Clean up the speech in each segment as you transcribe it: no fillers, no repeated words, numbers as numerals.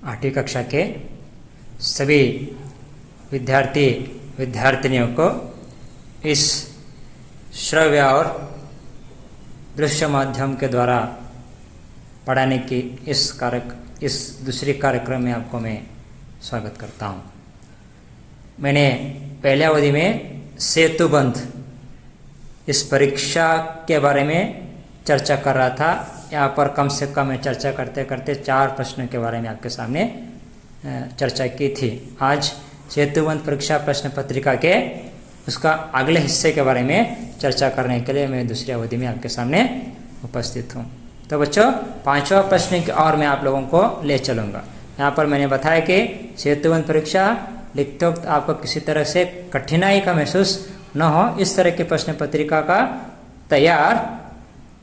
आठवीं कक्षा के सभी विद्यार्थी विद्यार्थिनियों को इस श्रव्य और दृश्य माध्यम के द्वारा पढ़ाने की इस दूसरी कार्यक्रम में आपको मैं स्वागत करता हूँ। मैंने पहले अवधि में सेतुबंध इस परीक्षा के बारे में चर्चा कर रहा था। यहाँ पर कम से कम मैं चर्चा करते करते 4 प्रश्नों के बारे में आपके सामने चर्चा की थी। आज सेतुबंध परीक्षा प्रश्न पत्रिका के उसका अगले हिस्से के बारे में चर्चा करने के लिए मैं दूसरी अवधि में आपके सामने उपस्थित हूँ। तो बच्चों 5वां प्रश्न की ओर मैं आप लोगों को ले चलूँगा। यहाँ पर मैंने बताया कि सेतुबंध परीक्षा लिखते वक्त आपको किसी तरह से कठिनाई का महसूस न हो, इस तरह की प्रश्न पत्रिका का तैयार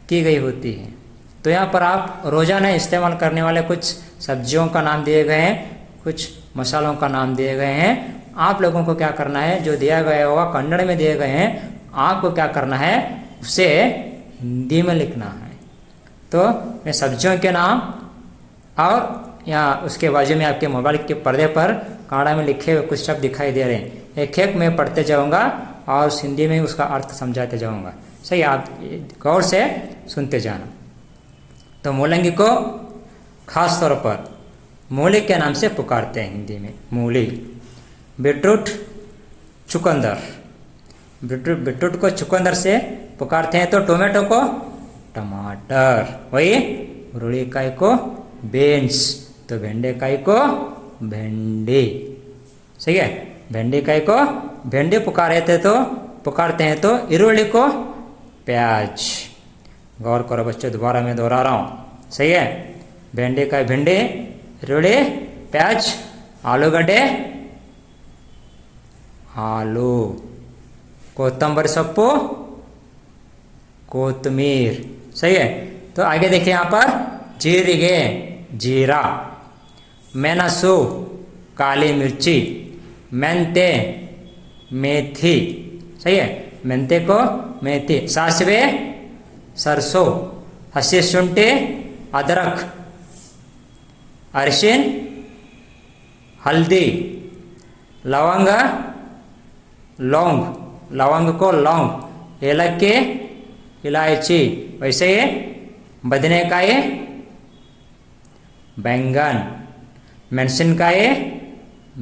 की गई होती है। तो यहाँ पर आप रोजाना इस्तेमाल करने वाले कुछ सब्जियों का नाम दिए गए हैं, कुछ मसालों का नाम दिए गए हैं। आप लोगों को क्या करना है, जो दिया गया होगा कन्नड़ में दिए गए हैं, आपको क्या करना है, उसे हिंदी में लिखना है। तो मैं सब्जियों के नाम और यहाँ उसके बाजू में आपके मोबाइल के पर्दे पर कन्नड़ में लिखे हुए कुछ शब्द दिखाई दे रहे हैं। एक एक मैं पढ़ते जाऊँगा और हिंदी में उसका अर्थ समझाते जाऊँगा। सही, आप गौर से सुनते जाना। तो मूलंगी को खास तौर पर मूली के नाम से पुकारते हैं हिंदी में, मूली। बीटरूट चुकंदर, बीटरूट को चुकंदर से पुकारते हैं। तो टोमेटो को टमाटर, वही रुड़ीकाई को बीन्स, तो भेंडेकाई को भेंडी। सही है, भेंडीकाई को भेंडी पुकारते हैं तो इरुली को प्याज। गौर करो बच्चों, दोबारा मैं दोहरा रहा हूँ। सही है, भेंडीकाई भिंडी, इरुली प्याज, आलूगड्डे आलू, कोतंबरी सೊಪ್ಪು कोतमीर। सही है। तो आगे देखिए यहाँ पर जीರಿಗೆ जीरा, मेनसु काली मिर्ची, मेंते मेथी। सही है, मेंते को मेथी, सासिवे सरसों, हसी शुंठी अदरक, अरिशिन हल्दी, लवंग लौंग, लवंग को लौंग, ಏಲಕ್ಕಿ इलायची। वैसे ही बदनेकाई बैंगन, ಮೆಣಸಿನಕಾಯಿ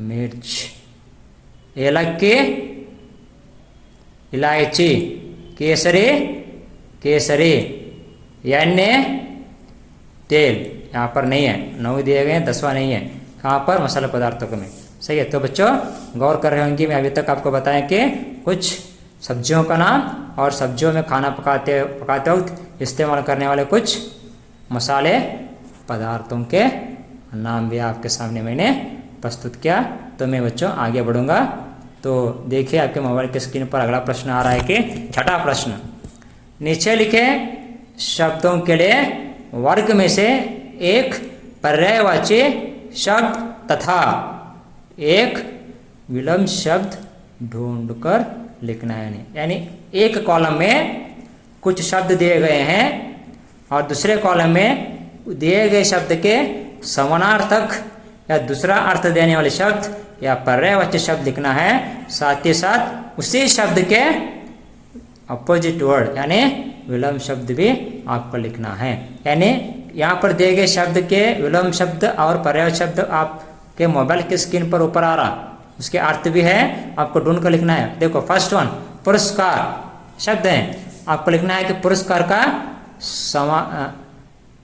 मिर्च, ಏಲಕ್ಕಿ इलायची, केसरी, एಣ್ಣೆ तेल। यहाँ पर नहीं है, 9 दिए गए हैं, 10वां नहीं है। कहाँ पर, मसाला पदार्थों में। सही है। तो बच्चों गौर कर रहे होंगे, मैं अभी तक आपको बताया कि कुछ सब्जियों का नाम और सब्जियों में खाना पकाते वक्त इस्तेमाल करने वाले कुछ मसाले पदार्थों के नाम भी आपके सामने मैंने प्रस्तुत किया। तो मैं बच्चों आगे बढ़ूंगा। तो देखिए आपके मोबाइल के स्क्रीन पर अगला प्रश्न आ रहा है कि 6वां प्रश्न, नीचे लिखे शब्दों के लिए वर्ग में से एक पर्यायवाची शब्द तथा एक विलोम शब्द ढूंढकर लिखना है। यानी एक कॉलम में कुछ शब्द दिए गए हैं और दूसरे कॉलम में दिए गए शब्द के समानार्थक या दूसरा अर्थ देने वाले शब्द या पर्यायवाची शब्द लिखना है। साथ ही साथ उसी शब्द के अपोजिट वर्ड यानी विलोम शब्द भी आपको लिखना है। यानी यहाँ पर दिए गए शब्द के विलोम शब्द और पर्यायवाची शब्द आपके मोबाइल की स्क्रीन पर ऊपर आ रहा, उसके अर्थ भी है, आपको ढूंढ कर लिखना है। देखो फर्स्ट वन पुरस्कार शब्द है, आपको लिखना है कि पुरस्कार का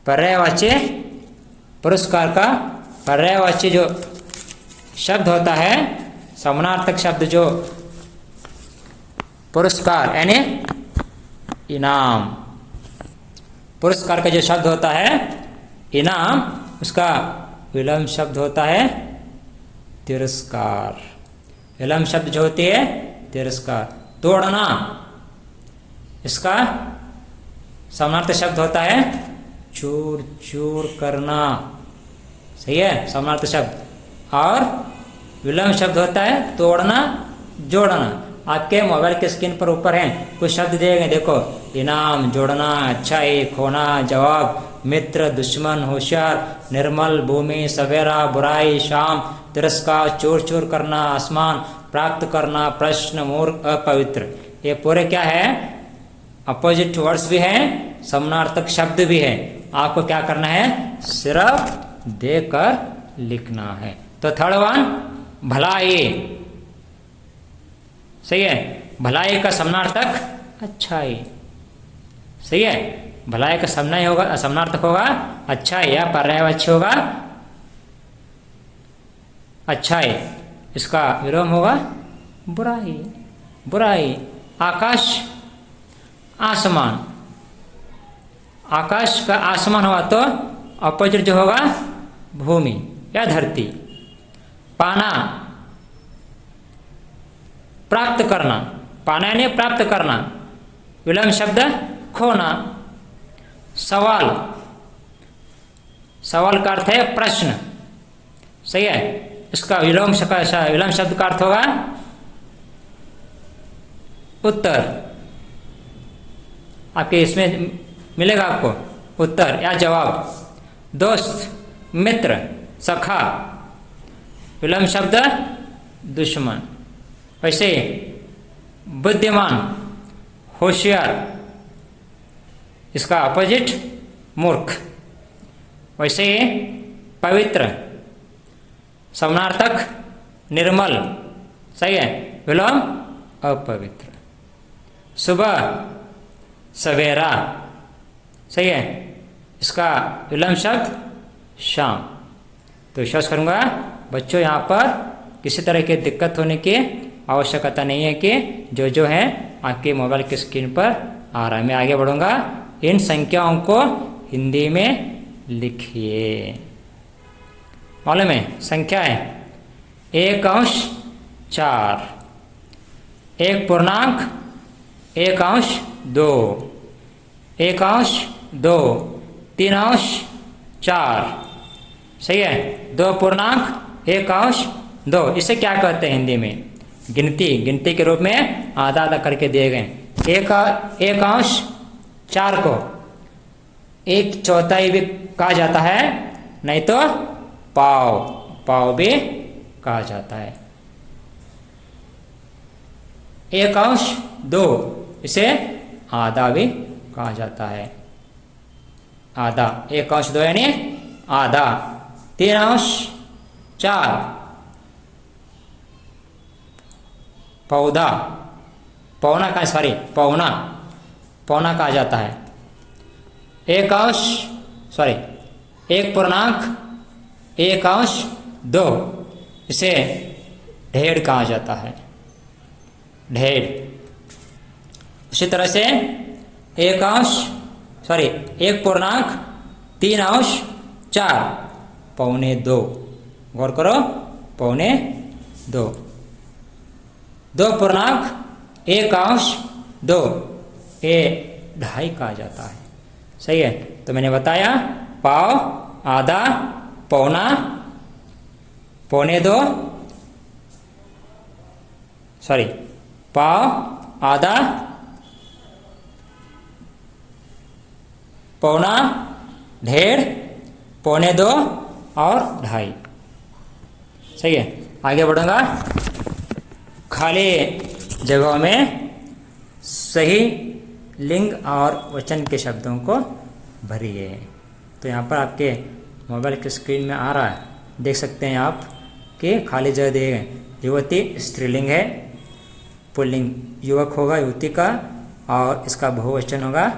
पर्यायवाची, पुरस्कार का पर्यायवाची जो शब्द होता है, समानार्थक शब्द जो पुरस्कार यानी इनाम, पुरस्कार का जो शब्द होता है इनाम, उसका विलोम शब्द होता है तिरस्कार। विलोम शब्द जो होती है तिरस्कार। तोड़ना, इसका समानार्थक शब्द होता है चूर चूर करना। सही है, समानार्थक शब्द। और विलोम शब्द होता है तोड़ना जोड़ना। आपके मोबाइल के स्क्रीन पर ऊपर हैं कुछ शब्द दिए गए, देखो इनाम, जोड़ना, अच्छाई, खोना, जवाब, मित्र, दुश्मन, होशियार, निर्मल, भूमि, सवेरा, बुराई, शाम, तिरस्कार, चोर चोर करना, आसमान, प्राप्त करना, प्रश्न, मूर्ख, अपवित्र। ये पूरे क्या है, अपोजिट वर्ड्स भी हैं, समानार्थक शब्द भी है। आपको क्या करना है, सिर्फ देकर लिखना है। तो थर्ड वन, भलाई। सही है, भलाई का समानार्थक अच्छाई। सही है, भलाई का समानार्थक होगा अच्छाई या पर्यायवाची होगा अच्छाई। इसका विलोम होगा बुराई। बुराई। आकाश, आसमान। आकाश का आसमान हुआ तो अपोजिट जो होगा भूमि या धरती। पाना, प्राप्त करना। पाना यानी प्राप्त करना, विलोम शब्द खोना। सवाल, सवाल का अर्थ है प्रश्न। सही है, इसका विलोम शब्द का अर्थ होगा उत्तर। आपके इसमें मिलेगा आपको उत्तर या जवाब। दोस्त, मित्र, सखा, विलोम शब्द दुश्मन। वैसे बुद्धिमान, होशियार, इसका अपोजिट मूर्ख। वैसे पवित्र, समानार्थक निर्मल। सही है, विलोम अपवित्र। सुबह, सवेरा। सही है, इसका विलोम शब्द शाम। तो विश्वास करूँगा बच्चों, यहाँ पर किसी तरह की दिक्कत होने की आवश्यकता नहीं है कि जो है आपके मोबाइल की स्क्रीन पर आ रहा है। मैं आगे बढ़ूँगा। इन संख्याओं को हिंदी में लिखिए। मालूम है संख्या है 1/4, 1 1/2, 1/2, 3/4। सही है, 2.1/2। इसे क्या कहते हैं हिंदी में, गिनती के रूप में आधा आधा करके दिए गए। 1/4 को 1/4 भी कहा जाता है, नहीं तो पाव भी कहा जाता है। 1/2 इसे आधा भी कहा जाता है, आधा। 1/2 यानी आधा। 3/4 पौधा, पौना कहा जाता है। 1/1/2 इसे ढेर कहा जाता है, ढेर। उसी तरह से 1/3/4 1/2। गौर करो, 1/2। 2.1/2 ये 2.5 कहा जाता है। सही है, तो मैंने बताया पाव, आधा, पौना, 1/2, पाव, आधा, पौना, ढेर, 1/2 और 2.5। सही है, आगे बढ़ूंगा। खाली जगहों में सही लिंग और वचन के शब्दों को भरिए। तो यहाँ पर आपके मोबाइल की स्क्रीन में आ रहा है, देख सकते हैं आप कि खाली जगह दिए गए। युवती स्त्रीलिंग है, पुल्लिंग युवक होगा युवती का, और इसका बहुवचन होगा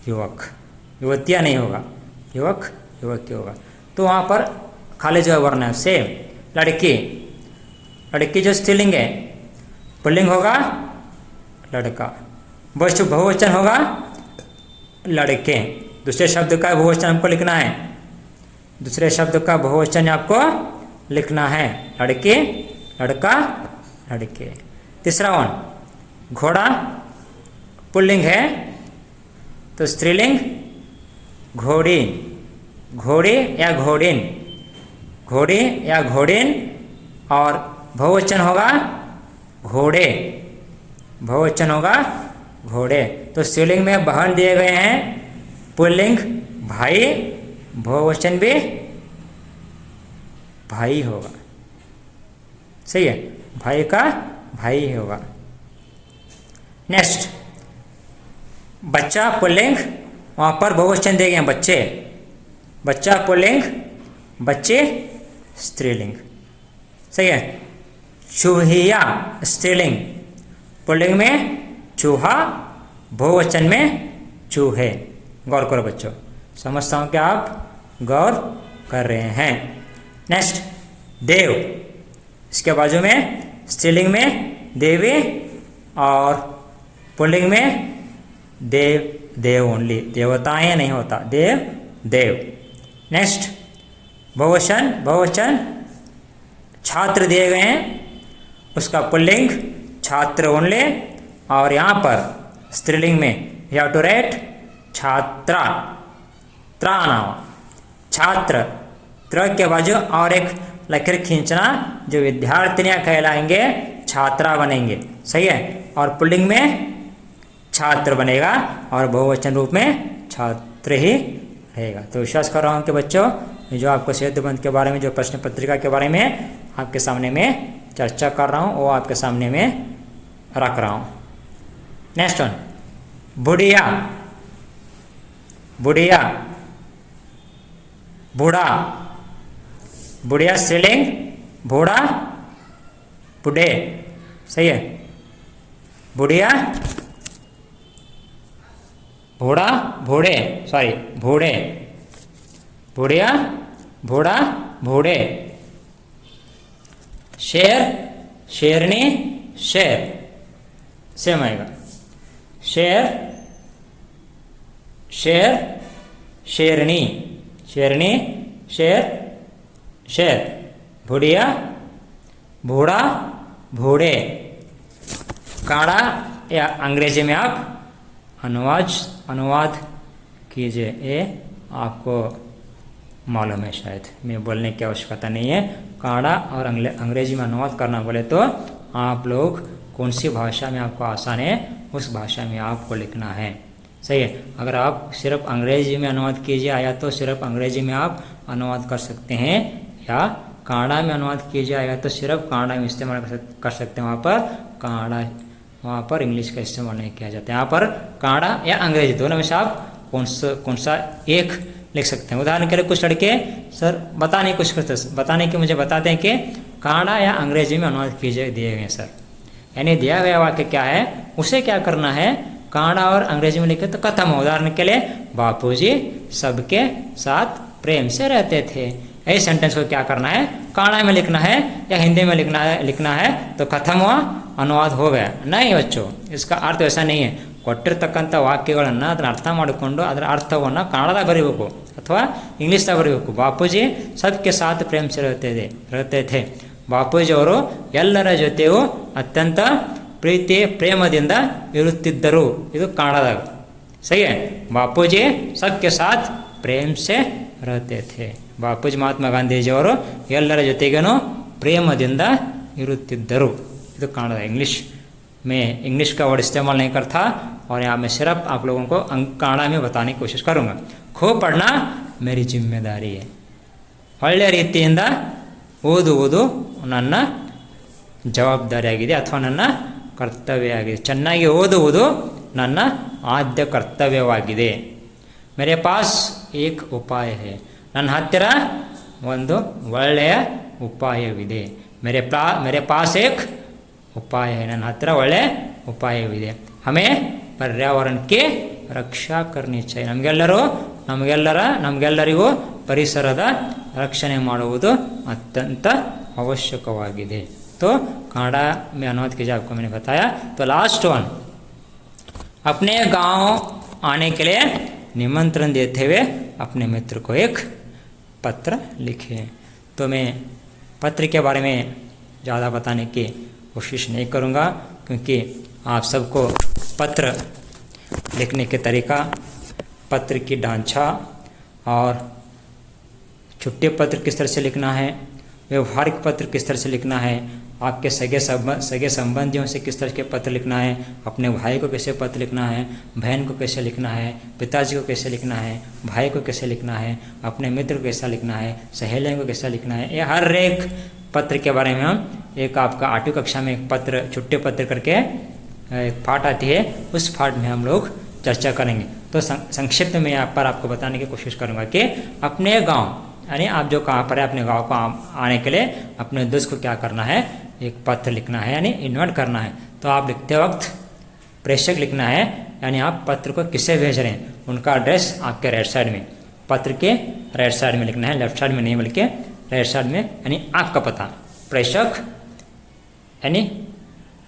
युवक, युवतियाँ नहीं होगा, युवक युवती होगा। तो वहाँ पर खाली जगह भरना है। सेम लड़की, लड़की जो स्त्रीलिंग है, पुल्लिंग होगा लड़का, बहुवचन होगा लड़के। दूसरे शब्द का बहुवचन हमको लिखना है, दूसरे शब्द का बहुवचन आपको लिखना है, लड़के, लड़का, लड़के। तीसरा वन, घोड़ा, पुल्लिंग है तो स्त्रीलिंग घोड़ी, घोड़ी या घोड़िन, घोड़ी या घोड़िन, और बहुवचन होगा घोड़े, बहुवचन होगा घोड़े। तो स्त्रीलिंग में वाहन दिए गए हैं, पुल्लिंग भाई बहुवचन भी भाई होगा। सही है, भाई का भाई होगा। नेक्स्ट, बच्चा पुल्लिंग, वहाँ पर बहुवचन दिए गए हैं बच्चे, बच्चा पुल्लिंग, बच्चे स्त्रीलिंग। सही है। चूहिया स्त्रीलिंग, पुल्लिंग में चूहा, बहुवचन में चूहे। गौर करो बच्चों, समझता हूँ कि आप गौर कर रहे हैं। नेक्स्ट, देव, इसके बाजू में स्त्रीलिंग में देवी और पुल्लिंग में देव, देव ओनली, देवताएं नहीं होता, देव देव। नेक्स्ट, बहुवचन, बहुवचन छात्र दिए गए हैं, उसका पुल्लिंग छात्र ओनली, और यहाँ पर स्त्रीलिंग में यू हैव टू राइट छात्रा, त्रा नाम, छात्र, त्र के बाजू और एक लकीर खींचना, जो विद्यार्थिनियां कहलाएंगे छात्रा बनेंगे। सही है, और पुल्लिंग में छात्र बनेगा और बहुवचन रूप में छात्र ही रहेगा। तो विश्वास कर रहा हूँ कि बच्चों जो आपको सेतुबंध के बारे में, जो प्रश्न पत्रिका के बारे में आपके सामने में चर्चा कर रहा हूँ, वो आपके सामने में रख रहा हूँ। नेक्स्ट वन, बुढ़िया, बुढ़िया, बूढ़ा, बुढ़िया स्त्रीलिंग, बूढ़ा बूढ़े। सही है, बुढ़िया बूढ़ा बूढ़े, सॉरी बूढ़े, बुढ़िया बूढ़ा बूढ़े। शेर शेरनी शेर, सेम आएगा, शेर शेर शेरनी, शेरनी शेर शेर, बुढ़िया बूढ़ा बूढ़े। काढ़ा या अंग्रेजी में आप अनुवाद कीजिए, ये आपको मालूम है शायद, मैं बोलने की आवश्यकता नहीं है। काढ़ा और अंग्रेजी में अनुवाद करना बोले तो आप लोग कौन सी भाषा में आपको आसान है उस भाषा में आपको लिखना है। सही है, अगर आप सिर्फ अंग्रेजी में अनुवाद कीजिए आया तो सिर्फ अंग्रेजी में आप अनुवाद कर सकते हैं, या काढ़ा में अनुवाद कीजिए आया तो सिर्फ काढ़ा में इस्तेमाल कर सकते हैं। वहाँ पर काढ़ा, वहाँ पर इंग्लिश का इस्तेमाल नहीं किया जाता है। यहाँ पर काढ़ा या अंग्रेजी दोनों में से आप कौन सा एक लिख सकते हैं। उदाहरण के लिए कुछ लड़के सर बताने की मुझे बताते हैं कि काढ़ा या अंग्रेजी में अनुवाद कीजिए दिए गए सर, यानी दिया गया वाक्य क्या है उसे क्या करना है, काढ़ा और अंग्रेजी में लिखे तो खत्म हो। उदाहरण के लिए, बापूजी सबके साथ प्रेम से रहते थे, यही सेंटेंस को क्या करना है, काढ़ा में लिखना है या हिंदी में लिखना है तो खत्म हुआ, अनुवाद हो गया। नहीं बच्चों, इसका अर्थ वैसा नहीं है। ಕೊಟ್ಟಿರ್ತಕ್ಕಂಥ ವಾಕ್ಯಗಳನ್ನು ಅದನ್ನು ಅರ್ಥ ಮಾಡಿಕೊಂಡು ಅದರ ಅರ್ಥವನ್ನು ಕನ್ನಡದಾಗ ಬರೀಬೇಕು ಅಥವಾ ಇಂಗ್ಲೀಷ್ದಾಗ ಬರೀಬೇಕು. ಬಾಪೂಜಿ ಸಬ್ಕೆ ಸಾಥ್ ಪ್ರೇಮ್ ಸೆ रहते थे. ಬಾಪೂಜಿಯವರು ಎಲ್ಲರ ಜೊತೆಯೂ ಅತ್ಯಂತ ಪ್ರೀತಿ ಪ್ರೇಮದಿಂದ ಇರುತ್ತಿದ್ದರು. ಇದು ಕನ್ನಡದಾಗ. ಸರಿ. ಬಾಪೂಜಿ ಸಬ್ಕೆ ಸಾಥ್ ಪ್ರೇಮ್ ಸೆ रहते थे. ಬಾಪೂಜಿ ಮಹಾತ್ಮ ಗಾಂಧೀಜಿಯವರು ಎಲ್ಲರ ಜೊತೆಗೇನು ಪ್ರೇಮದಿಂದ ಇರುತ್ತಿದ್ದರು. ಇದು ಕನ್ನಡ. इंग्लिश का वर्ड इस्तेमाल नहीं करता और यहाँ मैं सिर्फ आप लोगों को कन्नड़ में बताने की कोशिश करूँगा. खूब पढ़ना मेरी जिम्मेदारी है. ಒಳ್ಳೆಯ ರೀತಿಯಿಂದ ಓದುವುದು ನನ್ನ ಜವಾಬ್ದಾರಿಯಾಗಿದೆ ಅಥವಾ ನನ್ನ ಕರ್ತವ್ಯವಾಗಿದೆ. ಚೆನ್ನಾಗಿ ಓದುವುದು ನನ್ನ ಆದ್ಯ ಕರ್ತವ್ಯವಾಗಿದೆ. ಮೇರೆ ಪಾಸ್ ಏಕ್ ಉಪಾಯ ಹೈ. ನನ್ನ ಹತ್ತಿರ ಒಂದು ಒಳ್ಳೆಯ ಉಪಾಯವಿದೆ. ಮೇರೆ ಪಾಸ್ ಏಕ್ ಉಪಾಯ है. ನನ್ನ ಹತ್ತಿರ ಒಳ್ಳೆ ಉಪಾಯವಿದೆ. ಹಮೇ ಪರ್ಯಾವರಣಕ್ಕೆ ರಕ್ಷಾ ಕರ್ನಿ ಚಾಹಿ. ನಮಗೆಲ್ಲರಿಗೂ ಪರಿಸರದ ರಕ್ಷಣೆ ಮಾಡುವುದು ಅತ್ಯಂತ ಅವಶ್ಯಕವಾಗಿದೆ. तो कन्नड़ा में अनुवाद कीजिए. आपको मैंने बताया. तो लास्ट वन, अपने गांव आने के लिए निमंत्रण देते हुए अपने मित्र को एक पत्र लिखे. तो मैं पत्र के बारे में ज़्यादा बताने की कोशिश नहीं करूँगा क्योंकि आप सबको पत्र लिखने के तरीका, पत्र की ढांचा और छुट्टी पत्र किस तरह से लिखना है व्यवहारिक पत्र किस तरह से लिखना है, आपके सगे संबंधियों से किस तरह के पत्र लिखना है, अपने भाई को कैसे पत्र लिखना है, बहन को कैसे लिखना है, पिताजी को कैसे लिखना है, भाई को कैसे लिखना है, अपने मित्र को कैसा लिखना है, सहेलियों को कैसा लिखना है, ये हर एक पत्र के बारे में हम एक आपका 8वीं कक्षा में एक पत्र छुट्टे पत्र करके एक पाठ आती है, उस पाठ में हम लोग चर्चा करेंगे। तो संक्षिप्त में यहाँ पर आपको बताने की कोशिश करूँगा कि अपने गाँव यानी आप जो कहाँ पर है अपने गांव को आने के लिए अपने दोस्त को क्या करना है, एक पत्र लिखना है यानी इन्वाइट करना है। तो आप लिखते वक्त प्रेषक लिखना है, यानी आप पत्र को किसे भेज रहे हैं, उनका एड्रेस आपके राइट साइड में, पत्र के राइट साइड में लिखना है, लेफ्ट साइड में नहीं बल्कि राइट साइड में, यानी आपका पता। प्रेषक यानी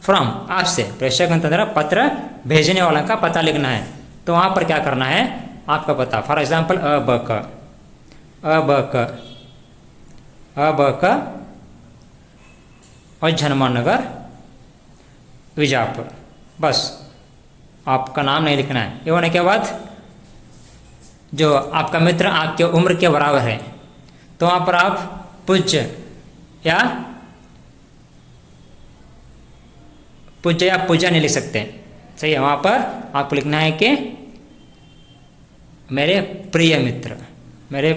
फ्रॉम आपसे, प्रेषक अंतर पत्र भेजने वाला का पता लिखना है। तो वहाँ पर क्या करना है, आपका पता। फॉर एग्जाम्पल अबक और झनमान नगर विजापुर, बस आपका नाम नहीं लिखना है। ये होने के बाद जो आपका मित्र आपके उम्र के बराबर है तो वहाँ पर आप पूज्य या पूजा नहीं लिख सकते, सही है। वहाँ पर आपको लिखना है कि मेरे प्रिय मित्र, मेरे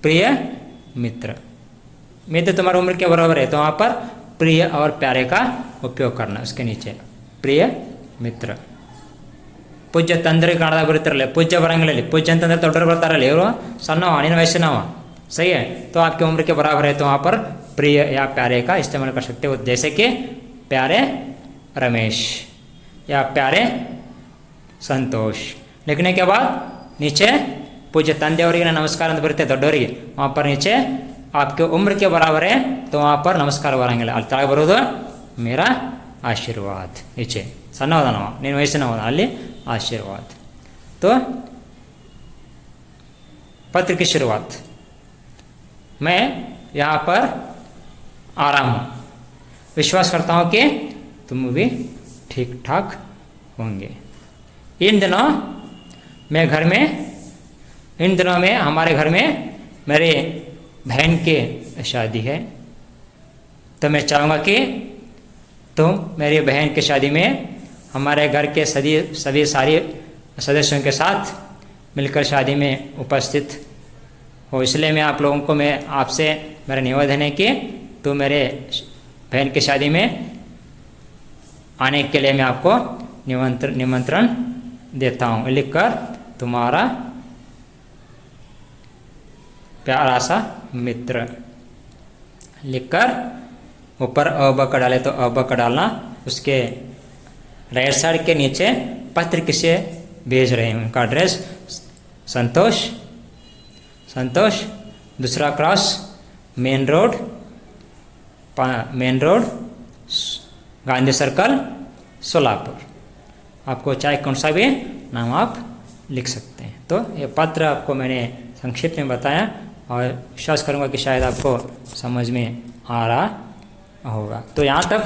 प्रिय मित्र, मित्र तुम्हारी उम्र के बराबर है तो वहाँ पर प्रिय और प्यारे का उपयोग करना, उसके नीचे प्रिय मित्र। पूज्य ತಂದ್ರೆ ಕಾಣದ ಬರುತ್ತಿರಲ್ಲ, पूज्य ಬರಂಗಿಲ್ಲ, पूज्य ಅಂತಂದ್ರೆ ದೊಡ್ಡವರು ಬರ್ತಾರಲ್ಲ, ಇವರು ಸಣ್ಣವ ನಿನ್ನ ವಯಸ್ಸಿನವ, सही है। तो आपके उम्र के बराबर है तो वहाँ पर प्रिय या प्यारे का इस्तेमाल कर सकते हो, जैसे कि प्यारे रमेश या प्यारे संतोष। लिखने के बाद नीचे पूज्य ತಂದೆಯವರಿಗೆ नमस्कार ಅಂತ ಬರುತ್ತೆ ದೊಡ್ಡವರಿಗೆ, वहाँ पर नीचे आपके उम्र के बराबर है तो वहाँ पर नमस्कार ಬರಂಗಿಲ್ಲ, ಅಲ್ಲಿ ತಳಗೆ ಬರೋದು मेरा आशीर्वाद, नीचे ಸಣ್ಣವದನವ ನೀನು ವಯಸ್ಸಿನವ ಅಲ್ಲಿ आशीर्वाद। तो पत्र की शुरुआत, मैं यहाँ पर आ रहा हूँ, विश्वास करता हूँ कि तुम भी ठीक ठाक होंगे। इन दिनों मैं घर में, इन दिनों में हमारे घर में मेरे बहन के शादी है, तो मैं चाहूँगा कि तुम मेरी बहन की शादी में हमारे घर के सभी सारे सदस्यों के साथ मिलकर शादी में उपस्थित हो। इसलिए मैं आप लोगों को, मैं आपसे मेरा निवेदन है कि तो मेरे बहन की शादी में आने के लिए मैं आपको निमंत्रण देता हूँ। लिखकर तुम्हारा प्यारा सा मित्र, लिखकर ऊपर अब का डाले तो अब का डालना, उसके राइट साइड के नीचे पत्र किसे भेज रहे हैं उनका एड्रेस संतोष, संतोष, दूसरा cross main road Gandhi circle Solapur. आपको चाहे कौन सा भी नाम आप लिख सकते हैं। तो ये पत्र आपको मैंने संक्षिप्त में बताया और विश्वास करूँगा कि शायद आपको समझ में आ रहा होगा। तो यहाँ तक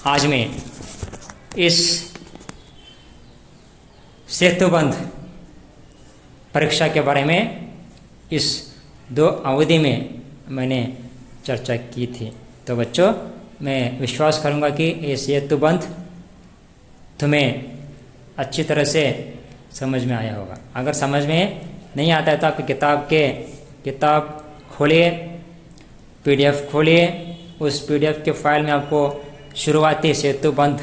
आज मैं इस सेतुबंध परीक्षा के बारे में इस 2 अवधि में मैंने चर्चा की थी। तो बच्चों मैं विश्वास करूँगा कि ये सेतुबंध तुम्हें अच्छी तरह से समझ में आया होगा। अगर समझ में नहीं आता है तो आपकी किताब खोलिए, PDF खोलिए, उस PDF के फाइल में आपको शुरुआती सेतुबंध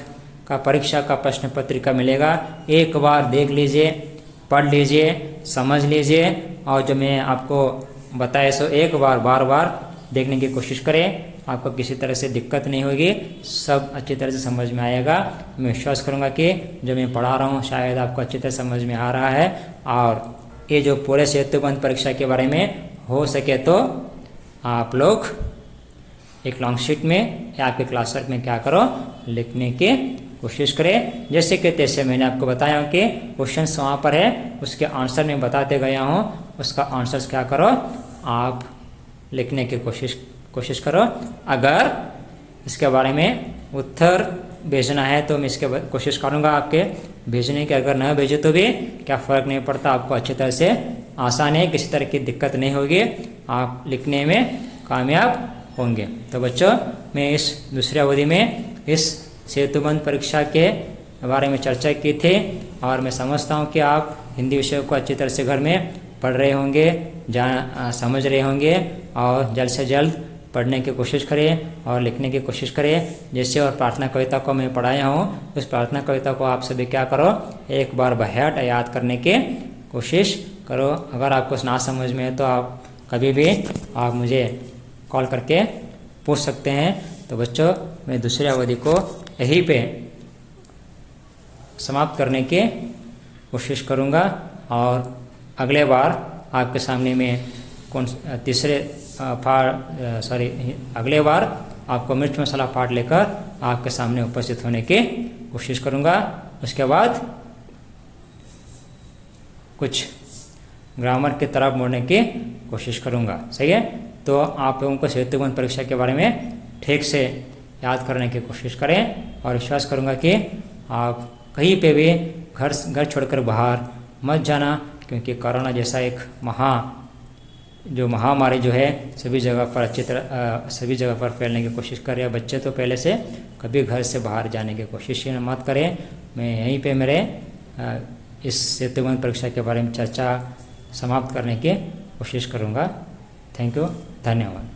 का परीक्षा का प्रश्न पत्रिका मिलेगा। एक बार देख लीजिए, पढ़ लीजिए, समझ लीजिए और जो मैं आपको बताया सो एक बार बार बार देखने की कोशिश करें, आपको किसी तरह से दिक्कत नहीं होगी, सब अच्छी तरह से समझ में आएगा। मैं विश्वास करूंगा कि जो मैं पढ़ा रहा हूँ शायद आपको अच्छी तरह समझ में आ रहा है। और ये जो पूरे सेतुबंध परीक्षा के बारे में हो सके तो आप लोग एक लॉन्ग शीट में या आपके क्लास वर्क में क्या करो, लिखने की कोशिश करें। जैसे कि तैसे मैंने आपको बताया कि क्वेश्चंस वहाँ पर है, उसके आंसर मैं बताते गया हूँ, उसका आंसर्स क्या करो आप लिखने की कोशिश करो। अगर इसके बारे में उत्तर भेजना है तो मैं इसके कोशिश करूँगा आपके भेजने के, अगर न भेजे तो भी क्या फ़र्क नहीं पड़ता, आपको अच्छी तरह से आसान है, किसी तरह की दिक्कत नहीं होगी, आप लिखने में कामयाब होंगे। तो बच्चों, मैं इस दूसरी अवधि में इस सेतुबंध परीक्षा के बारे में चर्चा की थी और मैं समझता हूँ कि आप हिंदी विषय को अच्छी तरह से घर में पढ़ रहे होंगे, समझ रहे होंगे और जल्द से जल्द पढ़ने की कोशिश करें और लिखने की कोशिश करें। जैसे और प्रार्थना कविता को मैं पढ़ाया हूँ, उस प्रार्थना कविता को आप सभी क्या करो, एक बार बहट याद करने की कोशिश करो। अगर आपको ना समझ में है तो आप कभी भी आप मुझे कॉल करके पूछ सकते हैं। तो बच्चों, मैं दूसरी अवधि को यहीं पे समाप्त करने की कोशिश करूँगा और अगले बार आपके सामने में अगले बार आपको मिर्च मसाला पाठ लेकर आपके सामने उपस्थित होने की कोशिश करूँगा। उसके बाद कुछ ग्रामर की तरफ मोड़ने की कोशिश करूँगा। सही है? तो आप लोगों को सेतुबंध परीक्षा के बारे में ठीक से याद करने की कोशिश करें और विश्वास करूँगा कि आप कहीं पे भी घर छोड़कर बाहर मत जाना, क्योंकि कोरोना जैसा एक महामारी जो है सभी जगह पर फैलने की कोशिश कर रहे हैं। बच्चे तो पहले से कभी घर से बाहर जाने की कोशिश मत करें। मैं यहीं पे मेरे इस सेतुबंध परीक्षा के बारे में चर्चा समाप्त करने की कोशिश करूँगा। थैंक यू, धन्यवाद।